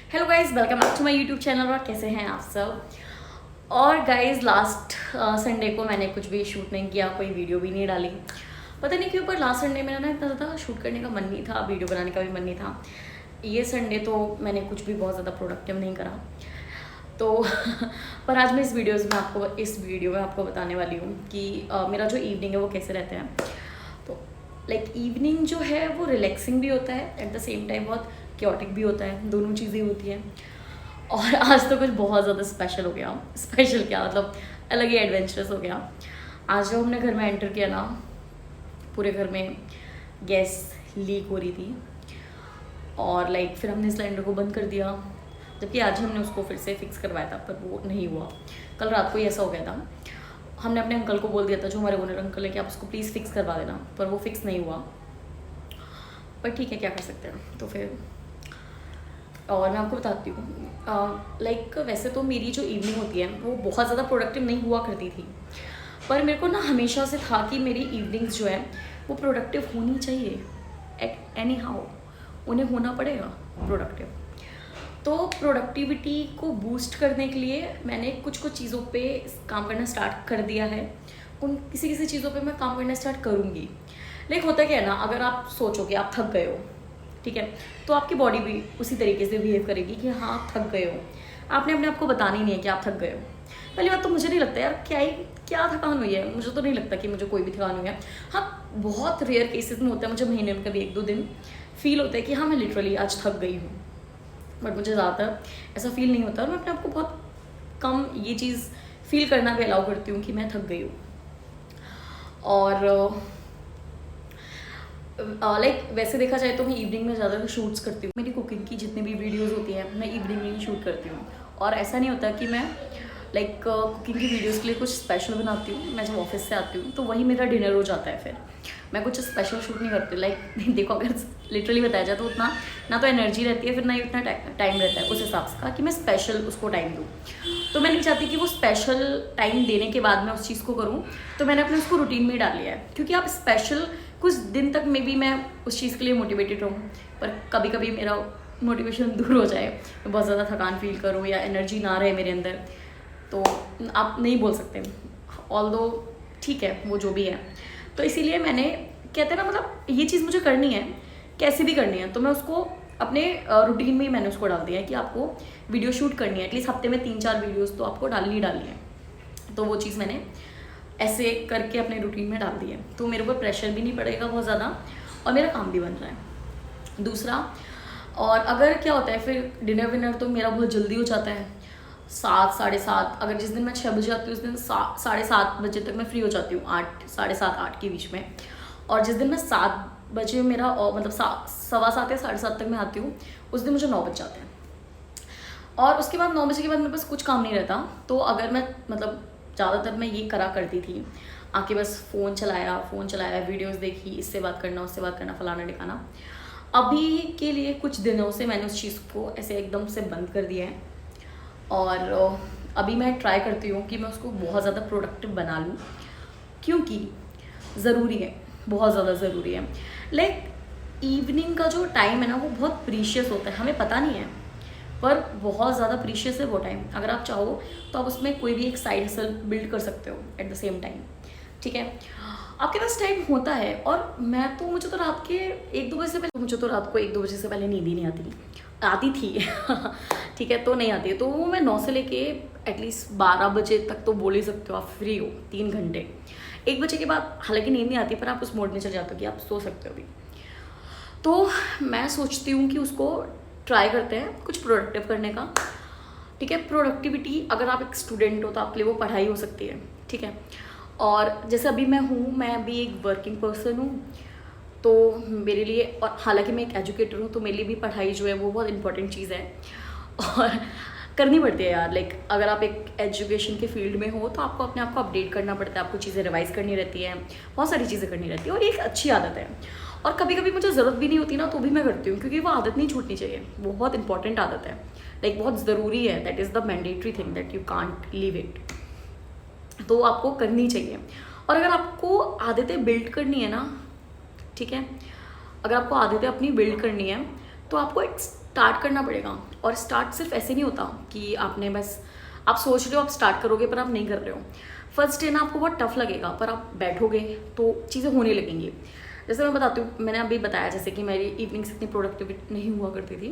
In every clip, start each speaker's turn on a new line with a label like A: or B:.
A: Hello guys, welcome back to my YouTube channel. और कैसे हैं आप सब। और गाइज लास्ट संडे को मैंने कुछ भी शूट नहीं किया, कोई वीडियो भी नहीं डाली। पता नहीं क्यों, पर लास्ट संडे मेरा ना इतना ज़्यादा शूट करने का मन नहीं था, वीडियो बनाने का भी मन नहीं था। ये संडे तो मैंने कुछ भी बहुत ज़्यादा प्रोडक्टिव नहीं करा। तो पर आज मैं इस वीडियो में आपको बताने वाली हूँ कि मेरा जो इवनिंग है वो कैसे रहता है। तो लाइक इवनिंग जो है वो रिलैक्सिंग भी होता है, एट द सेम टाइम बहुत क्योटिक भी होता है, दोनों चीज़ें होती हैं। और आज तो कुछ बहुत ज़्यादा स्पेशल हो गया। स्पेशल क्या, मतलब अलग ही एडवेंचरस हो गया। आज जब हमने घर में एंटर किया ना, पूरे घर में गैस लीक हो रही थी और लाइक फिर हमने सिलेंडर को बंद कर दिया, जबकि आज ही हमने उसको फिर से फिक्स करवाया था, पर वो नहीं हुआ। कल रात को ही ऐसा हो गया था। हमने अपने अंकल को बोल दिया था, जो हमारे ओनर अंकल है, कि आप उसको प्लीज़ फिक्स करवा देना, पर वो फिक्स नहीं हुआ। पर ठीक है, क्या कर सकते हैं। तो फिर और मैं आपको बताती हूँ, लाइक वैसे तो मेरी जो इवनिंग होती है वो बहुत ज़्यादा प्रोडक्टिव नहीं हुआ करती थी, पर मेरे को ना हमेशा से था कि मेरी इवनिंग्स जो है वो प्रोडक्टिव होनी चाहिए। एट एनी हाउ उन्हें होना पड़ेगा प्रोडक्टिव। तो प्रोडक्टिविटी को बूस्ट करने के लिए मैंने कुछ चीज़ों पे काम करना स्टार्ट कर दिया है। उन किसी चीज़ों पे मैं काम करना स्टार्ट करूँगी। लाइक होता क्या है ना, अगर आप सोचो कि आप थक गए हो, ठीक है, तो आपकी बॉडी भी उसी तरीके से बिहेव करेगी कि हाँ आप थक गए हो। आपने अपने आप को बताना ही नहीं है कि आप थक गए हो। पहली बात तो मुझे नहीं लगता यार क्या थकान हुई है। मुझे तो नहीं लगता कि मुझे कोई भी थकान हुई है। हाँ, बहुत रेयर केसेस में होता है, मुझे महीने में कभी 1-2 दिन फील होता है कि हाँ मैं लिटरली आज थक गई हूँ, बट मुझे ज़्यादातर ऐसा फील नहीं होता। और मैं अपने आप को बहुत कम ये चीज़ फील करना भी अलाउ करती हूँ कि मैं थक गई हूँ। और लाइक वैसे देखा जाए तो मैं इवनिंग में ज़्यादातर शूट्स करती हूँ। मेरी कुकिंग की जितनी भी वीडियोस होती हैं मैं इवनिंग में ही शूट करती हूँ। और ऐसा नहीं होता कि मैं लाइक कुकिंग की वीडियोस के लिए कुछ स्पेशल बनाती हूँ। मैं जब ऑफिस से आती हूँ तो वही मेरा डिनर हो जाता है। फिर मैं कुछ स्पेशल शूट नहीं करती। लाइक देखो, अगर लिटरली बताया जाए तो उतना ना तो एनर्जी रहती है, फिर ना ही उतना टाइम रहता है उस हिसाब से कि मैं स्पेशल उसको टाइम दूँ। तो मैं नहीं चाहती कि वो स्पेशल टाइम देने के बाद मैं उस चीज़ को करूँ। तो मैंने अपने उसको रूटीन में ही डाल लिया है, क्योंकि आप स्पेशल कुछ दिन तक मे बी मैं उस चीज़ के लिए मोटिवेटेड रहूँ, पर कभी कभी मेरा मोटिवेशन दूर हो जाए, मैं बहुत ज़्यादा थकान फील करूँ या एनर्जी ना रहे मेरे अंदर, तो आप नहीं बोल सकते। ऑल्दो ठीक है, वो जो भी है। तो इसीलिए मैंने कहते हैं ना, मतलब ये चीज़ मुझे करनी है, कैसे भी करनी है, तो मैं उसको अपने रूटीन में ही मैंने उसको डाल दिया है कि आपको वीडियो शूट करनी है। एटलीस्ट हफ्ते में 3-4 वीडियोज़ तो आपको डालनी है। तो वो चीज़ मैंने ऐसे करके अपने रूटीन में डाल दी है। तो मेरे ऊपर प्रेशर भी नहीं पड़ेगा बहुत ज़्यादा, और मेरा काम भी बन रहा है। दूसरा, और अगर क्या होता है फिर डिनर विनर तो मेरा बहुत जल्दी हो जाता है, 7, 7:30। अगर जिस दिन मैं 6 बजे आती हूँ उस दिन 7:30 बजे तक मैं फ्री हो जाती हूँ, 8, 7:30, 8 के बीच में। और जिस दिन मैं 7 बजे मेरा मतलब 7:15 या 7:30 तक मैं आती हूँ, उस दिन मुझे 9 बज जाते हैं। और उसके बाद 9 बजे के बाद मेरे पास कुछ काम नहीं रहता। तो अगर मैं मतलब ज़्यादातर मैं ये करा करती थी, आके बस फ़ोन चलाया, वीडियोस देखी, इससे बात करना, उससे बात करना, फलाना ढिकाना। अभी के लिए कुछ दिनों से मैंने उस चीज़ को ऐसे एकदम से बंद कर दिया है। और अभी मैं ट्राई करती हूँ कि मैं उसको बहुत ज़्यादा प्रोडक्टिव बना लूँ, क्योंकि ज़रूरी है, बहुत ज़्यादा ज़रूरी है। लाइक इवनिंग का जो टाइम है ना, वो बहुत प्रीशियस होता है, हमें पता नहीं है, पर बहुत ज़्यादा प्रीशियस है वो टाइम। अगर आप चाहो तो आप उसमें कोई भी एक साइड हसल बिल्ड कर सकते हो एट द सेम टाइम, ठीक है। आपके पास टाइम होता है। और मुझे तो रात के 1-2 बजे से पहले, मुझे तो रात को 1-2 बजे से पहले नींद ही नहीं आती थी ठीक है, तो नहीं आती है। तो वो मैं 9 से लेके एटलीस्ट 12 बजे तक तो बोल ही सकते हो आप फ्री हो, 3 घंटे। 1 बजे के बाद हालांकि नींद नहीं आती, पर आप उस मोड में चले जाते हो कि आप सो सकते हो अभी। तो मैं सोचती हूँ कि उसको ट्राई करते हैं कुछ प्रोडक्टिव करने का, ठीक है। प्रोडक्टिविटी, अगर आप एक स्टूडेंट हो तो आपके लिए वो पढ़ाई हो सकती है, ठीक है। और जैसे अभी मैं अभी एक वर्किंग पर्सन हूँ, तो मेरे लिए, और हालांकि मैं एक एजुकेटर हूँ, तो मेरे लिए भी पढ़ाई जो है वो बहुत इंपॉर्टेंट चीज़ है और करनी पड़ती है यार। लाइक अगर आप एक एजुकेशन के फील्ड में हो तो आपको अपने आप को अपडेट करना पड़ता है, आपको चीज़ें रिवाइज करनी रहती है, बहुत सारी चीज़ें करनी रहती है, और ये एक अच्छी आदत है। और कभी कभी मुझे ज़रूरत भी नहीं होती ना, तो भी मैं करती हूँ, क्योंकि वो आदत नहीं छूटनी चाहिए, वो बहुत इंपॉर्टेंट आदत है। लाइक बहुत ज़रूरी है, that is the mandatory thing that you can't leave it. तो आपको करनी चाहिए। और अगर आपको आदतें बिल्ड करनी है ना, ठीक है, अगर आपको आदतें अपनी बिल्ड करनी है, तो आपको एक स्टार्ट करना पड़ेगा। और स्टार्ट सिर्फ ऐसे नहीं होता कि आपने बस आप सोच रहे हो आप स्टार्ट करोगे पर आप नहीं कर रहे हो। फर्स्ट डे ना आपको बहुत टफ लगेगा, पर आप बैठोगे तो चीज़ें होने लगेंगी। जैसे मैं बताती हूँ, मैंने अभी बताया जैसे कि मेरी इवनिंग्स इतनी प्रोडक्टिविटी नहीं हुआ करती थी,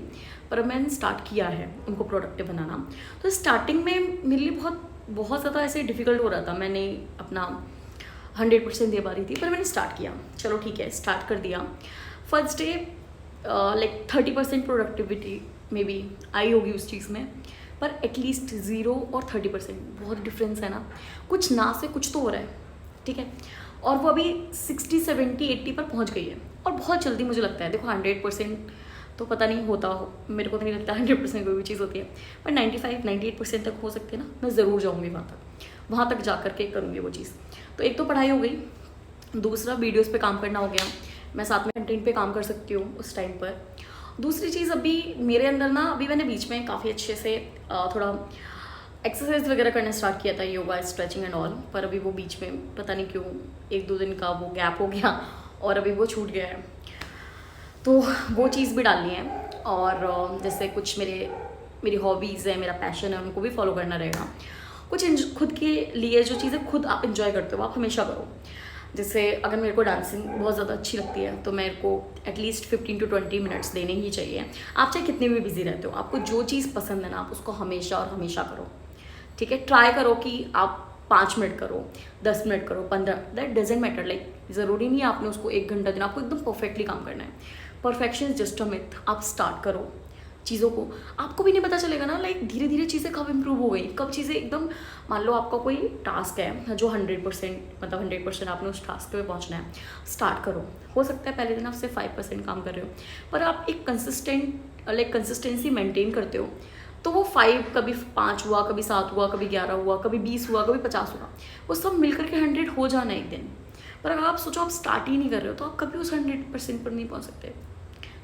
A: पर अब मैंने स्टार्ट किया है उनको प्रोडक्टिव बनाना। तो स्टार्टिंग में मेरे लिए बहुत ज़्यादा ऐसे डिफ़िकल्ट हो रहा था, मैंने अपना 100% दे पा रही थी, पर मैंने स्टार्ट किया। चलो ठीक है, स्टार्ट कर दिया। First day like 30% productivity maybe आई होगी उस चीज़ में, पर एटलीस्ट 0 और 30% बहुत डिफरेंस है ना। कुछ ना से कुछ तो हो रहा है, ठीक है। और वो अभी 60, 70, 80 पर पहुंच गई है, और बहुत जल्दी मुझे लगता है। देखो 100% तो पता नहीं होता हो, मेरे को तो नहीं लगता 100% कोई भी चीज़ होती है, पर 95, 98% तक हो सकती है ना। मैं ज़रूर जाऊँगी वहाँ तक जा कर के करूँगी वो चीज़। तो एक तो पढ़ाई हो गई, दूसरा वीडियोज़ पे काम करना हो गया, मैं साथ में कंटेंट पे काम कर सकती हूँ उस टाइम पर। दूसरी चीज़ अभी मेरे अंदर ना, अभी मैंने बीच में काफ़ी अच्छे से थोड़ा एक्सरसाइज वगैरह करना स्टार्ट किया था, योगा, स्ट्रेचिंग एंड ऑल, पर अभी वो बीच में पता नहीं क्यों 1-2 दिन का वो गैप हो गया और अभी वो छूट गया है। तो वो चीज़ भी डालनी है। और जैसे कुछ मेरी हॉबीज़ है, मेरा पैशन है, उनको भी फॉलो करना रहेगा। कुछ खुद के लिए जो चीज़ें खुद आप इंजॉय करते हो आप हमेशा करो। जैसे अगर मेरे को डांसिंग बहुत ज़्यादा अच्छी लगती है तो मेरे को एटलीस्ट 15 to 20 मिनट्स देने ही चाहिए। आप चाहे कितने भी बिजी रहते हो, आपको जो चीज़ पसंद है ना आप उसको हमेशा और हमेशा करो, ठीक है। ट्राई करो कि आप 5 मिनट करो, 10 मिनट करो, 15, दैट डजेंट मैटर। लाइक ज़रूरी नहीं है आपने उसको 1 घंटा देना, आपको एकदम परफेक्टली काम करना है। Perfection is just a myth. आप स्टार्ट करो चीज़ों को, आपको भी नहीं पता चलेगा ना, लाइक धीरे धीरे चीज़ें कब इम्प्रूव हो गई, कब चीज़ें एकदम। मान लो आपका कोई टास्क है जो 100% मतलब 100% आपने उस टास्क पे पहुंचना है, स्टार्ट करो। हो सकता है पहले दिन आप सिर्फ 5% काम कर रहे हो, पर आप एक कंसिस्टेंसी मेंटेन करते हो, तो वो 5 कभी 5 हुआ, कभी 7 हुआ, कभी 11 हुआ, कभी 20 हुआ, कभी 50 हुआ, वो सब मिलकर के 100 हो जाना एक दिन। पर अगर आप सोचो आप स्टार्ट ही नहीं कर रहे हो तो आप कभी उस 100% पर नहीं पहुँच सकते।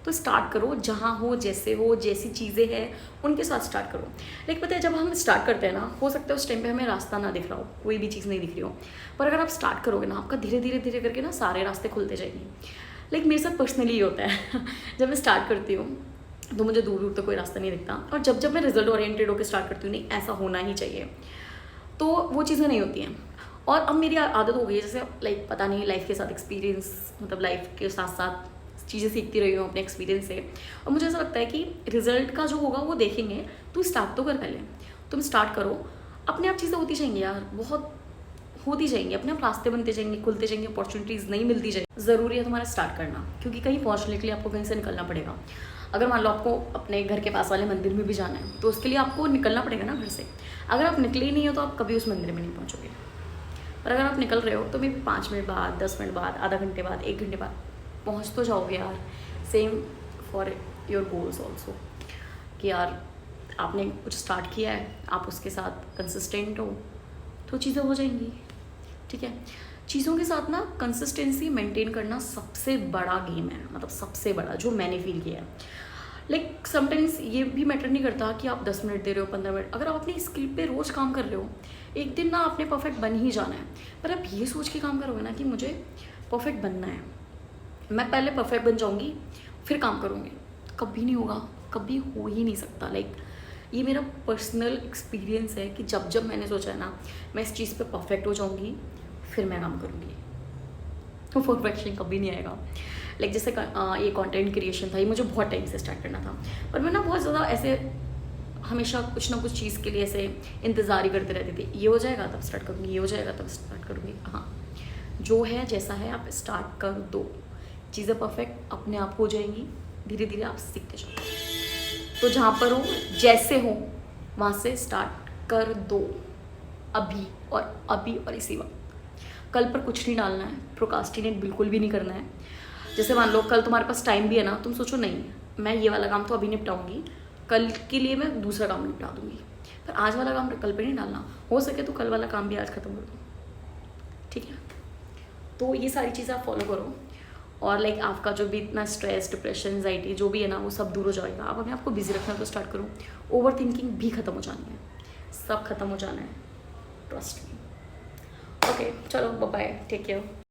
A: तो स्टार्ट करो, जहाँ हो, जैसी चीज़ें हैं उनके साथ स्टार्ट करो। लेकिन पता है जब हम स्टार्ट करते हैं ना, हो सकता है उस टाइम पे हमें रास्ता ना दिख रहा हो, कोई भी चीज़ नहीं दिख रही हो, पर अगर आप स्टार्ट करोगे ना, आपका धीरे धीरे करके ना सारे रास्ते खुलते जाएंगे। लाइक मेरे साथ पर्सनली ये होता है जब मैं स्टार्ट करती हूँ तो मुझे दूर दूर तक कोई रास्ता नहीं दिखता, और जब मैं रिजल्ट ओरिएंटेड होकर स्टार्ट करती हूँ, नहीं ऐसा होना ही चाहिए, तो वो चीज़ें नहीं होती हैं। और अब मेरी आदत हो गई है, जैसे लाइक पता नहीं लाइफ के साथ एक्सपीरियंस, मतलब लाइफ के साथ साथ चीज़ें सीखती रही हूँ अपने एक्सपीरियंस से, और मुझे ऐसा लगता है कि रिजल्ट का जो होगा वो देखेंगे, तो स्टार्ट तो कर पहले, तुम स्टार्ट करो, अपने आप चीज़ें होती जाएंगी यार, बहुत होती जाएंगी, अपने आप रास्ते बनते जाएंगे, खुलते जाएंगे, अपॉर्चुनिटीज़ नहीं मिलती जाएंगी। ज़रूरी है तुम्हारा स्टार्ट करना, क्योंकि कहीं पहुँचने के लिए आपको कहीं से निकलना पड़ेगा। अगर मान लो आपको अपने घर के पास वाले मंदिर में भी जाना है तो उसके लिए आपको निकलना पड़ेगा ना घर से। अगर आप निकले ही नहीं हो तो आप कभी उस मंदिर में नहीं पहुँचोगे। पर अगर आप निकल रहे हो तो भी 5 मिनट बाद, 10 मिनट बाद, आधा घंटे बाद, 1 घंटे बाद पहुँच तो जाओगे यार। Same for your goals also, कि यार आपने कुछ स्टार्ट किया है, आप उसके साथ कंसिस्टेंट हो तो चीज़ें हो जाएंगी, ठीक है। चीज़ों के साथ ना कंसिस्टेंसी मेंटेन करना सबसे बड़ा गेम है, मतलब सबसे बड़ा जो मैंने फील किया है। लाइक समटाइम्स ये भी मैटर नहीं करता कि आप 10 मिनट दे रहे हो, 15 मिनट, अगर आप अपनी स्किल पे रोज़ काम कर रहे हो, एक दिन ना आपने परफेक्ट बन ही जाना है। पर आप ये सोच के काम करोगे ना कि मुझे परफेक्ट बनना है, मैं पहले परफेक्ट बन जाऊँगी फिर काम करूँगी, कभी नहीं होगा, कभी हो ही नहीं सकता। लाइक ये मेरा पर्सनल एक्सपीरियंस है कि जब मैंने सोचा है ना मैं इस चीज़ पे परफेक्ट हो जाऊँगी फिर मैं काम करूँगी, तो परफेक्शन कभी नहीं आएगा। लाइक जैसे ये कंटेंट क्रिएशन था, ये मुझे बहुत टाइम से स्टार्ट करना था, पर मैं ना बहुत ज़्यादा ऐसे हमेशा कुछ ना कुछ चीज़ के लिए ऐसे इंतज़ार ही करते रहती थी, ये हो जाएगा तब स्टार्ट करूँगी, ये हो जाएगा तब स्टार्ट करूँगी। हाँ, जो है जैसा है आप स्टार्ट कर दो, चीज़ें परफेक्ट अपने आप हो जाएंगी, धीरे धीरे आप सीखते जाओ। तो जहाँ पर हो, जैसे हो, वहाँ से स्टार्ट कर दो, अभी और इसी वक्त। कल पर कुछ नहीं डालना है, प्रोकास्टिनेट बिल्कुल भी नहीं करना है। जैसे मान लो कल तुम्हारे पास टाइम भी है ना, तुम सोचो नहीं मैं ये वाला काम तो अभी निपटाऊंगी, कल के लिए मैं दूसरा काम निपटा दूंगी, पर आज वाला काम कल पे नहीं डालना। हो सके तो कल वाला काम भी आज ख़त्म कर दो, ठीक है। तो ये सारी चीज़ें आप फॉलो करो, और लाइक आपका जो भी इतना स्ट्रेस, डिप्रेशन, एंजाइटी जो भी है ना वो सब दूर हो जाएगा। आप अपने आप को बिजी रखना तो स्टार्ट करो, ओवर थिंकिंग भी ख़त्म हो जानी है, सब खत्म हो जाना है, ट्रस्ट मी। ओके चलो बाय, टेक केयर।